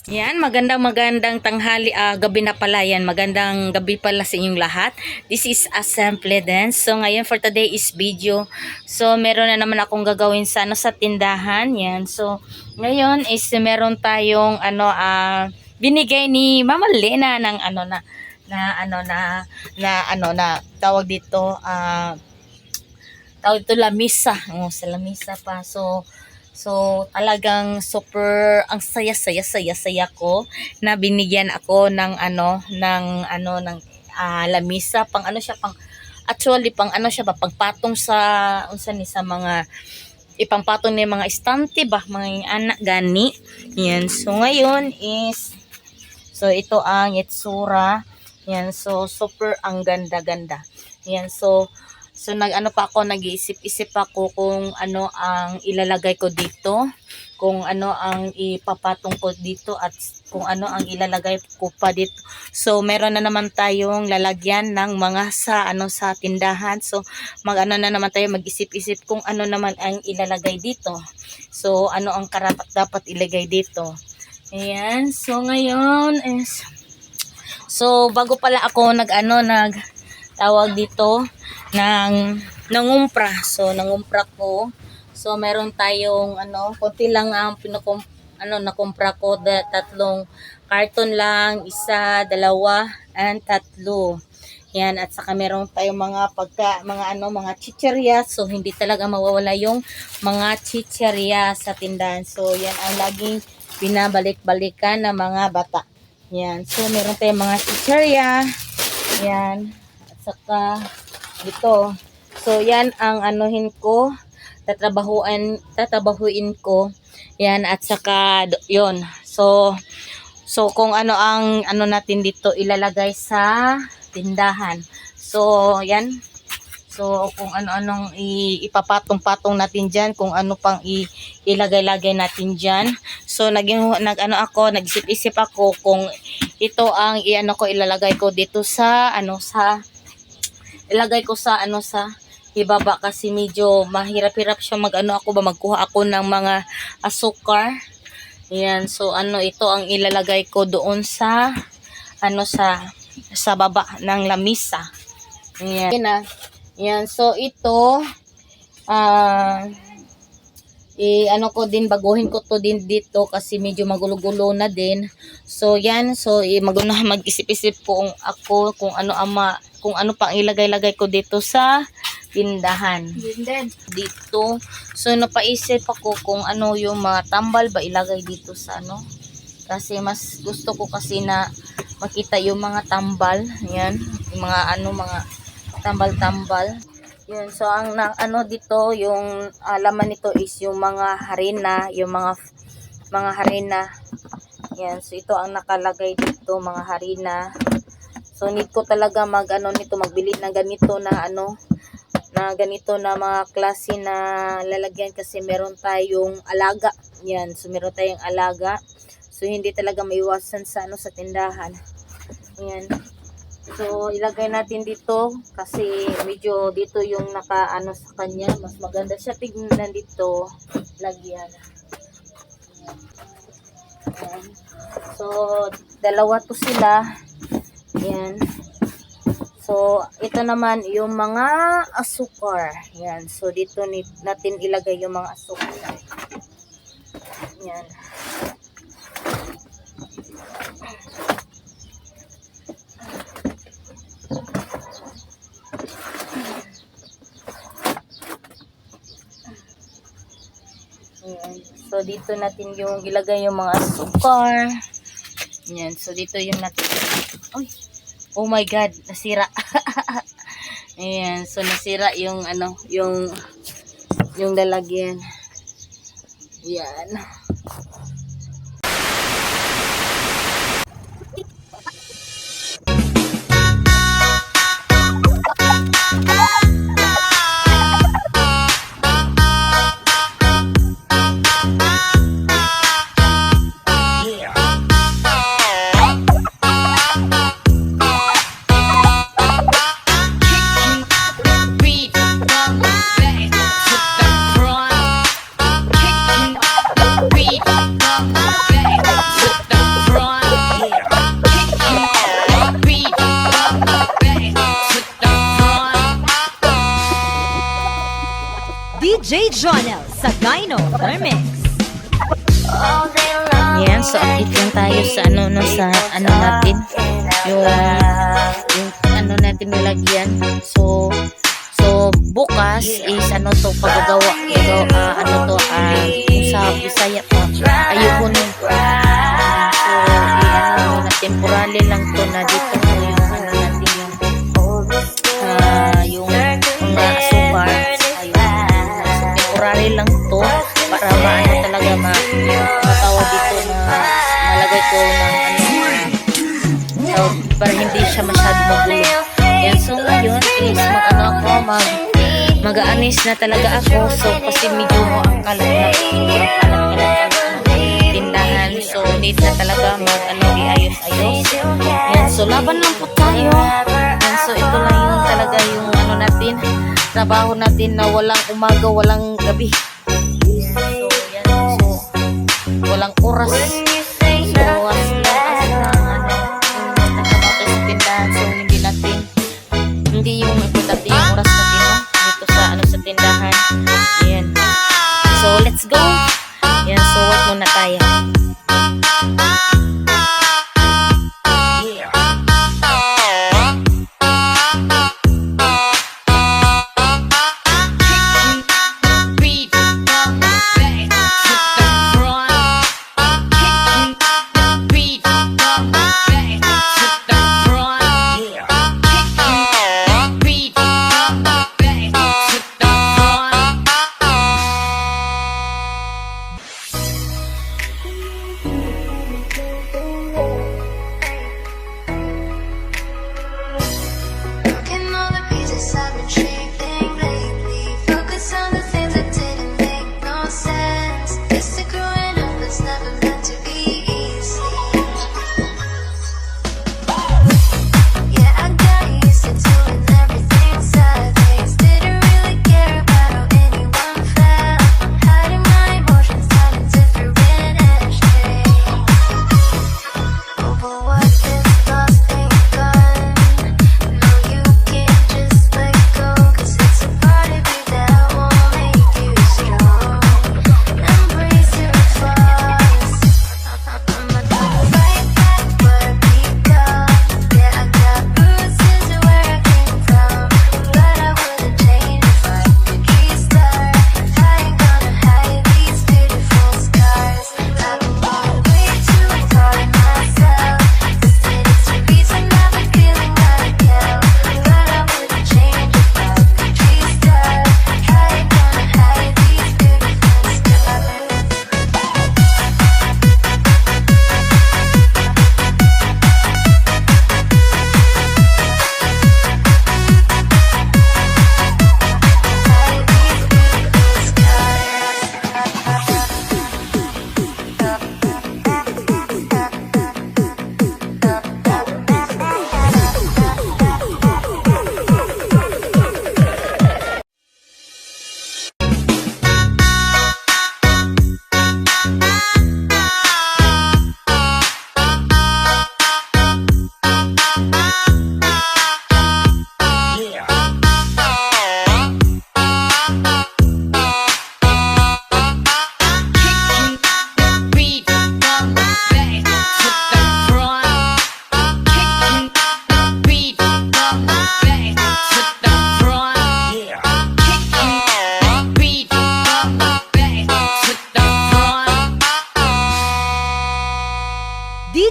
Yan, magandang tanghali, gabi na pala yan. Magandang gabi pala sa inyong lahat. This is a simple dance. So ngayon for today is video. So meron na naman akong gagawin sa sa tindahan. Yan. So ngayon is meron tayong binigay ni Mama Lena ng tawag dito lamisa. Oh, sa lamisa pa. So talagang super ang saya ko na binigyan ako ng lamisa pang pagpatong sa sa mga ipangpatong ni mga estante ba mga anak gani. Yan. So ngayon is ito ang itsura. Yan. So super ang ganda-ganda. Yan. So nag-iisip-isip ako kung ano ang ilalagay ko dito, kung ano ang ipapatong ko dito at kung ano ang ilalagay ko pa dito. So meron na naman tayong lalagyan ng mga sa tindahan. So na naman tayo mag-isip-isip kung ano naman ang ilalagay dito. So ano ang karapat dapat ilagay dito. Ayan. So ngayon is bago pala ako tawag dito nangumpra. So nangumpra ko. So meron tayong konti lang ang nakumpra ko, tatlong karton lang, isa, dalawa, and tatlo. Yan, at saka meron tayong mga chicherya. So hindi talaga mawawala yung mga chicherya sa tindahan. So yan ang laging binabalik-balikan ng mga bata. Yan. So meron tayong mga chicherya. Yan. At saka ito. So yan ang tatabahuin ko. Yan, at saka yon. So kung ano ang natin dito ilalagay sa tindahan. So yan. So kung ano-anong ipapatong-patong natin diyan, kung ano pang ilagay-lagay natin diyan. So nag-isip-isip ako kung ito ang ilalagay ko dito sa ilagay ko sa ibaba kasi medyo mahirap-hirap siya magkuha ako ng mga asukar. Ayan, so ito ang ilalagay ko doon sa sa baba ng lamisa. Ayan. Ayan, so ito baguhin ko to din dito kasi medyo magulo-gulo na din. So yan, mag-isip-isip po ako kung ano pang ilagay-lagay ko dito sa tindahan. Dito. So napaisip ako kung ano yung mga tambal ba ilagay dito sa kasi mas gusto ko kasi na makita yung mga tambal. Yan, yung mga mga tambal-tambal. Yun, so ang dito, yung laman nito is yung mga harina, yung mga harina. Yan, so ito ang nakalagay dito, mga harina. So need ko talaga magbili ng ganito na ganito na mga klase na lalagyan kasi meron tayong alaga. Yan, so meron tayong alaga. So hindi talaga maiwasan sa sa tindahan. Yan. So ilagay natin dito kasi medyo dito yung sa kanya, mas maganda siya tignan dito lagyan. Ayan. So dalawa to sila. Yan. So ito naman yung mga asukar. Yan. So dito natin ilagay yung mga asukar. Yan. So dito natin yung ilagay yung mga asukar. Yan. So dito yung natin. Oh my god, nasira. Ayan, so nasira yung yung lalagyan. Yan. Beat. So update lang tayo sa ano no sa ano natin yung ano natin nilagyan. So bukas is ano to pagagawa ito ano to kung sa Bisaya to ayuhon. So ano na temporary lang to na dito yung ano natin yung mga asukar ayun. So temporary lang to para maano talaga matawag dito na malagay ko ng ano para hindi siya masyado magulo. Yan, so ngayon is mag-aanis na talaga ako. So kasi medyo mo ang kalat tindahan. So need na talaga iayos-ayos. Yan, so laban lang po tayo. Yan, so ito lang yung talaga yung ano natin, trabaho natin na walang umaga, walang gabi. So yan, so walang oras. So as long as nakatrabaho sa tindahan, so hindi yung importante yung oras natin dito sa ano sa tindahan. Ayan. So let's go. Ayan, so work muna tayo.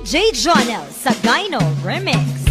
DJ Jonel sa Gyno Remix.